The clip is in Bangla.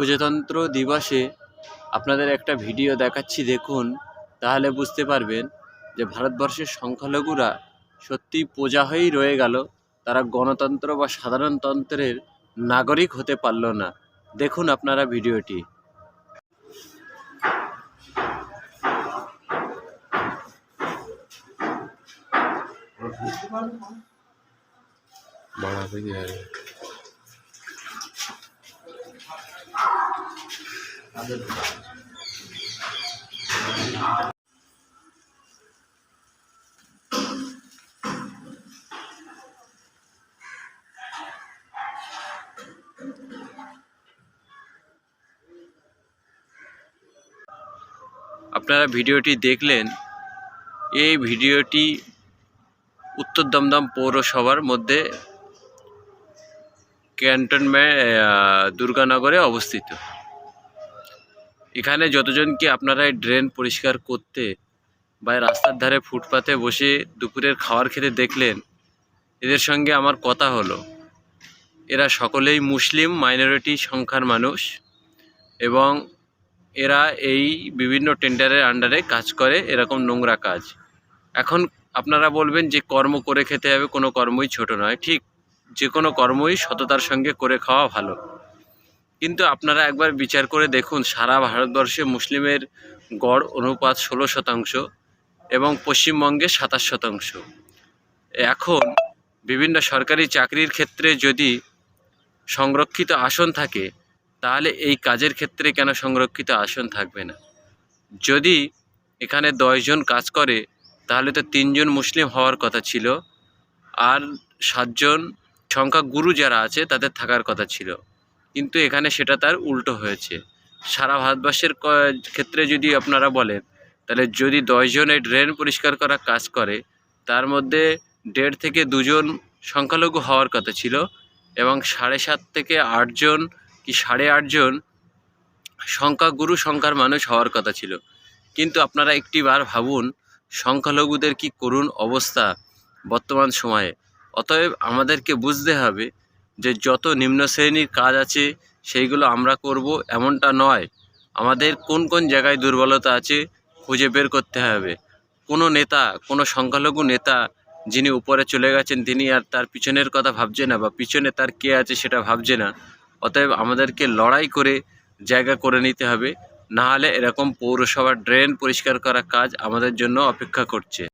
প্রজাতন্ত্র দিবসে আপনাদের একটা ভিডিও দেখাচ্ছি, দেখুন, তাহলে বুঝতে পারবেন যে ভারতবর্ষের সংখ্যালঘুরা সত্যিই প্রজা হয়েই রয়ে গেল। তারা গণতন্ত্র বা সাধারণতন্ত্রের নাগরিক হতে পারল না। দেখুন আপনারা ভিডিওটি। আপনারা ভিডিওটি দেখলেন। এই ভিডিওটি উত্তর দমদম পৌরসভার মধ্যে ক্যান্টনমেন্ট দুর্গানগরে অবস্থিত। এখানে যতজনকে আপনারা ড্রেন পরিষ্কার করতে বা রাস্তার ধারে ফুটপাতে বসে দুপুরের খাবার খেতে দেখলেন, এদের সঙ্গে আমার কথা হলো। এরা সকলেই মুসলিম মাইনরিটি সংখ্যার মানুষ এবং এরা এই বিভিন্ন টেন্ডারের আন্ডারে কাজ করে, এরকম নোংরা কাজ। এখন আপনারা বলবেন যে কর্ম করে খেতে হবে, কোনো কর্মই ছোট নয়। ঠিক, যে কোনো কর্মই সততার সঙ্গে করে খাওয়া ভালো। কিন্তু আপনারা একবার বিচার করে দেখুন, সারা ভারতবর্ষে মুসলিমের গড় অনুপাত 16% এবং পশ্চিমবঙ্গে 27%। এখন বিভিন্ন সরকারি চাকরির ক্ষেত্রে যদি সংরক্ষিত আসন থাকে, তাহলে এই কাজের ক্ষেত্রে কেন সংরক্ষিত আসন থাকবে না? যদি এখানে 10 জন কাজ করে, তাহলে তো 3 জন মুসলিম হওয়ার কথা ছিল, আর 7 জন সংখ্যাগুরু যারা আছে তাদের থাকার কথা ছিল। কিন্তু এখানে সেটা তার উল্টো হয়েছে। সারা ভারতবর্ষের ক্ষেত্রে যদি আপনারা বলেন, তাহলে যদি 10 জন এই ড্রেন পরিষ্কার করা কাজ করে, তার মধ্যে 1.5 থেকে 2 জন সংখ্যালঘু হওয়ার কথা ছিল এবং 7.5 থেকে 8 জন কি 8.5 জন সংখ্যাগুরু সংখ্যার মানুষ হওয়ার কথা ছিল। কিন্তু আপনারা একটিবার ভাবুন, সংখ্যালঘুদের কি করুণ অবস্থা বর্তমান সময়ে। অতএব আমাদেরকে বুঝতে হবে যে যত নিম্ন শ্রেণীর কাজ আছে সেইগুলো আমরা করব এমনটা নয়। আমাদের কোন কোন জায়গায় দুর্বলতা আছে খুঁজে বের করতে হবে। কোনো নেতা, কোনো সংখ্যালঘু নেতা যিনি উপরে চলে গেছেন, তিনি আর তার পিছনের কথা ভাবছে না, বা পিছনে তার কে আছে সেটা ভাবছে না। অতএব আমাদেরকে লড়াই করে জায়গা করে নিতে হবে, নাহলে এরকম পৌরসভার ড্রেন পরিষ্কার করা কাজ আমাদের জন্য অপেক্ষা করছে।